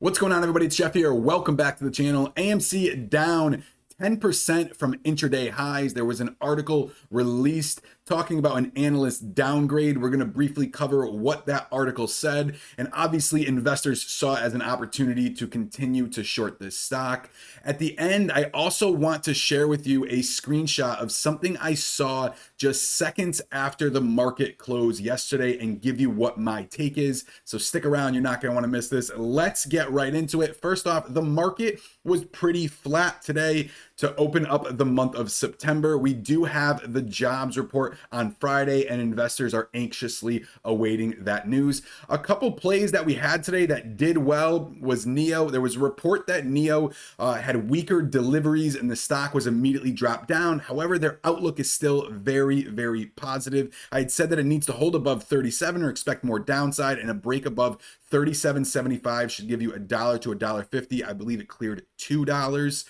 What's going on, everybody? It's Jeff here. Welcome back to the channel. AMC down 10% from intraday highs. There was an article released talking about an analyst downgrade. We're going to briefly cover what that article said. And obviously, investors saw it as an opportunity to continue to short this stock. At the end, I also want to share with you a screenshot of something I saw just seconds after the market closed yesterday and give you what my take is. So stick around. You're not going to want to miss this. Let's get right into it. First off, the market was pretty flat today to open up the month of September. We do have the jobs report on Friday, and investors are anxiously awaiting that news. A couple plays that we had today that did well was NEO. There was a report that NEO had weaker deliveries and the stock was immediately dropped down. However, their outlook is still very, very positive. I had said that it needs to hold above 37 or expect more downside, and a break above 37.75 should give you $1 to $1.50. I believe it cleared $2.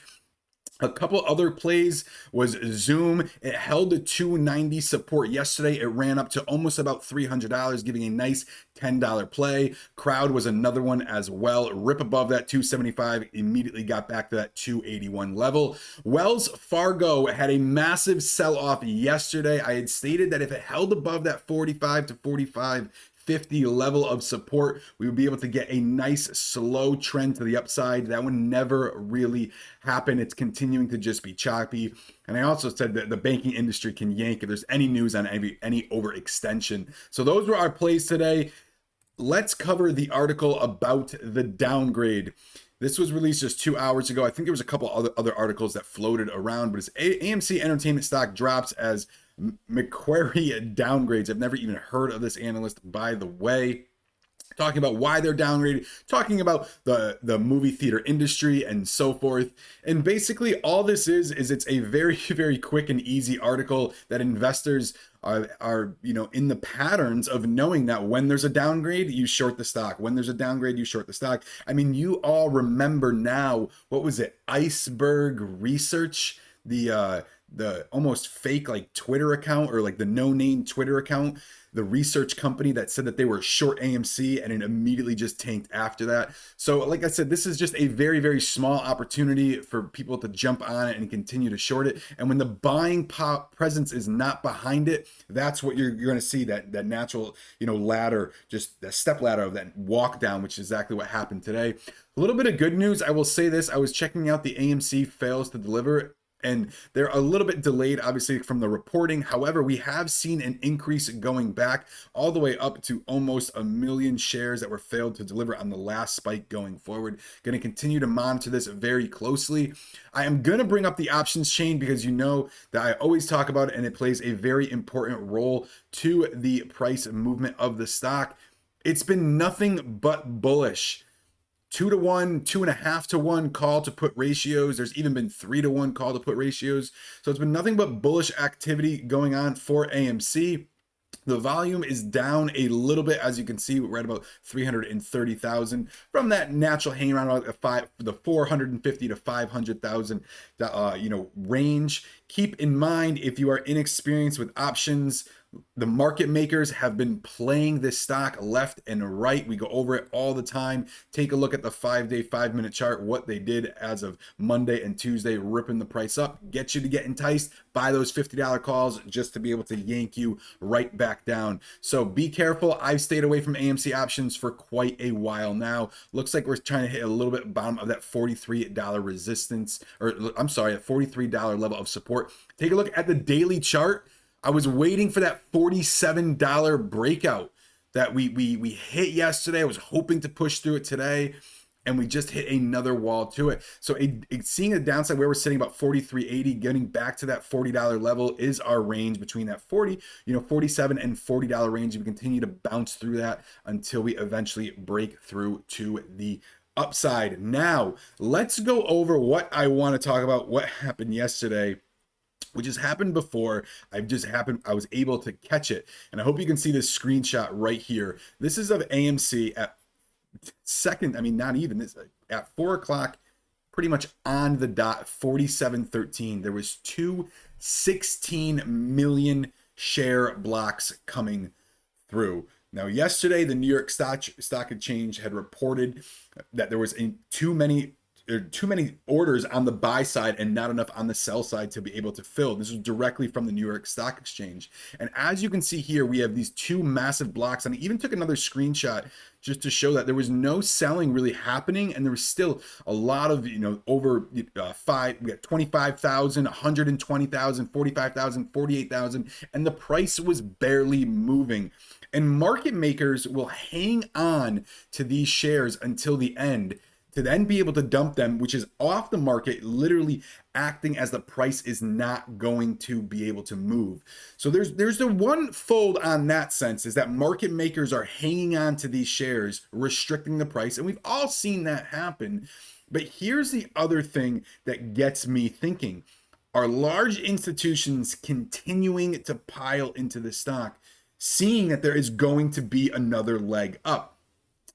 A couple other plays was Zoom. It held a 290 support yesterday. It ran up to almost about $300, giving a nice $10 play. Crowd was another one as well. Rip above that 275, immediately got back to that 281 level. Wells Fargo had a massive sell-off yesterday. I had stated that if it held above that 45 to 45.50 level of support, we would be able to get a nice slow trend to the upside. That one never really happened. It's continuing to just be choppy. And I also said that the banking industry can yank if there's any news on any overextension. So those were our plays today. Let's cover the article about the downgrade. This was released just 2 hours ago. I think there was a couple other articles that floated around, but it's AMC Entertainment stock drops as Macquarie downgrades. I've never even heard of this analyst, by the way. Talking about why they're downgraded, talking about the movie theater industry and so forth. And basically all this is it's a very, very quick and easy article that investors are in the patterns of knowing that when there's a downgrade, you short the stock. When there's a downgrade, you short the stock. I mean, you all remember now, what was it? Iceberg Research, the almost fake like Twitter account, or like the no-name Twitter account, the research company that said that they were short AMC, and it immediately just tanked after that. So like I said, this is just a very, very small opportunity for people to jump on it and continue to short it. And when the buying presence is not behind it, that's what you're going to see, that natural, ladder, just the step ladder of that walk down, which is exactly what happened today. A little bit of good news. I will say this. I was checking out the AMC fails to deliver, and they're a little bit delayed, obviously, from the reporting. However, we have seen an increase going back all the way up to almost 1 million shares that were failed to deliver on the last spike going forward. Going to continue to monitor this very closely. I am going to bring up the options chain because you know that I always talk about it, and it plays a very important role to the price movement of the stock. It's been nothing but bullish. 2-to-1, 2.5-to-1 call to put ratios. There's even been 3-to-1 call to put ratios. So it's been nothing but bullish activity going on for AMC. The volume is down a little bit, as you can see, right about 330,000 from that natural hang around about the 450 to 500,000 range. Keep in mind, if you are inexperienced with options, the market makers have been playing this stock left and right. We go over it all the time. Take a look at the 5-day, 5-minute chart, what they did as of Monday and Tuesday, ripping the price up, get you to get enticed by those $50 calls just to be able to yank you right back down. So be careful. I've stayed away from AMC options for quite a while now. Looks like we're trying to hit a little bit bottom of that $43 resistance, or I'm sorry, a $43 level of support. Take a look at the daily chart. I was waiting for that $47 breakout that we hit yesterday. I was hoping to push through it today, and we just hit another wall to it. So seeing a downside where we're sitting about 43.80, getting back to that $40 level is our range between that 47 and $40 range. We continue to bounce through that until we eventually break through to the upside. Now, let's go over what I want to talk about, what happened yesterday, which has happened before. I was able to catch it. And I hope you can see this screenshot right here. This is of AMC at at 4 o'clock, pretty much on the dot, 47.13. There was 16 million share blocks coming through. Now, yesterday, the New York Stock Exchange had reported that there was too many orders on the buy side and not enough on the sell side to be able to fill. This was directly from the New York Stock Exchange. And as you can see here, we have these two massive blocks. And I even took another screenshot just to show that there was no selling really happening. And there was still a lot of, over we got 25,000, 120,000, 45,000, 48,000, and the price was barely moving. And market makers will hang on to these shares until the end to then be able to dump them, which is off the market, literally acting as the price is not going to be able to move. So there's the one fold on that sense, is that market makers are hanging on to these shares, restricting the price. And we've all seen that happen. But here's the other thing that gets me thinking. Are large institutions continuing to pile into the stock, seeing that there is going to be another leg up?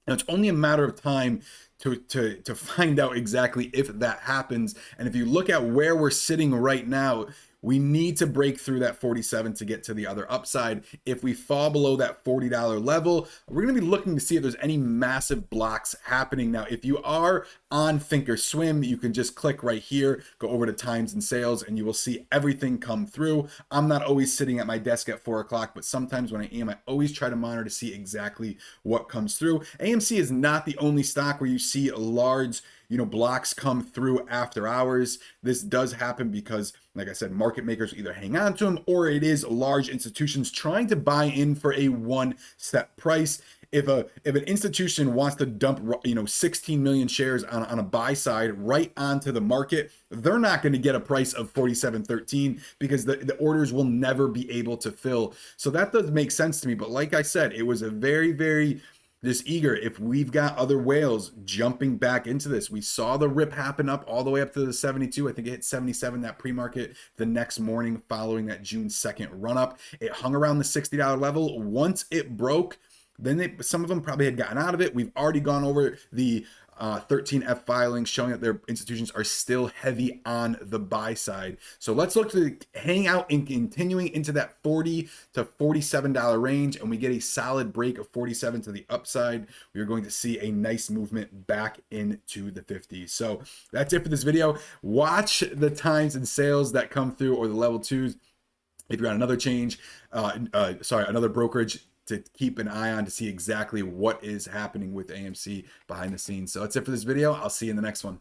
Now, it's only a matter of time to find out exactly if that happens. And if you look at where we're sitting right now, we need to break through that 47 to get to the other upside. If we fall below that $40 level, we're going to be looking to see if there's any massive blocks happening. Now, if you are on Thinkorswim, you can just click right here, go over to times and sales, and you will see everything come through. I'm not always sitting at my desk at 4 o'clock, but sometimes when I am, I always try to monitor to see exactly what comes through. AMC is not the only stock where you see large blocks come through after hours. This does happen because, like I said, market makers either hang on to them, or it is large institutions trying to buy in for a one-step price. If an institution wants to dump 16 million shares on a buy side right onto the market, they're not going to get a price of 47.13 because the orders will never be able to fill. So that does make sense to me. But like I said, it was a very, very just eager. If we've got other whales jumping back into this, we saw the rip happen up all the way up to the 72. I think it hit 77, that pre-market, the next morning following that June 2nd run up. It hung around the $60 level. Once it broke, then some of them probably had gotten out of it. We've already gone over the 13F filings showing that their institutions are still heavy on the buy side. So let's look to hang out and continuing into that $40 to $47 range, and we get a solid break of 47 to the upside. We are going to see a nice movement back into the 50s. So that's it for this video. Watch the times and sales that come through, or the level twos. If you're on another another brokerage, to keep an eye on to see exactly what is happening with AMC behind the scenes. So that's it for this video. I'll see you in the next one.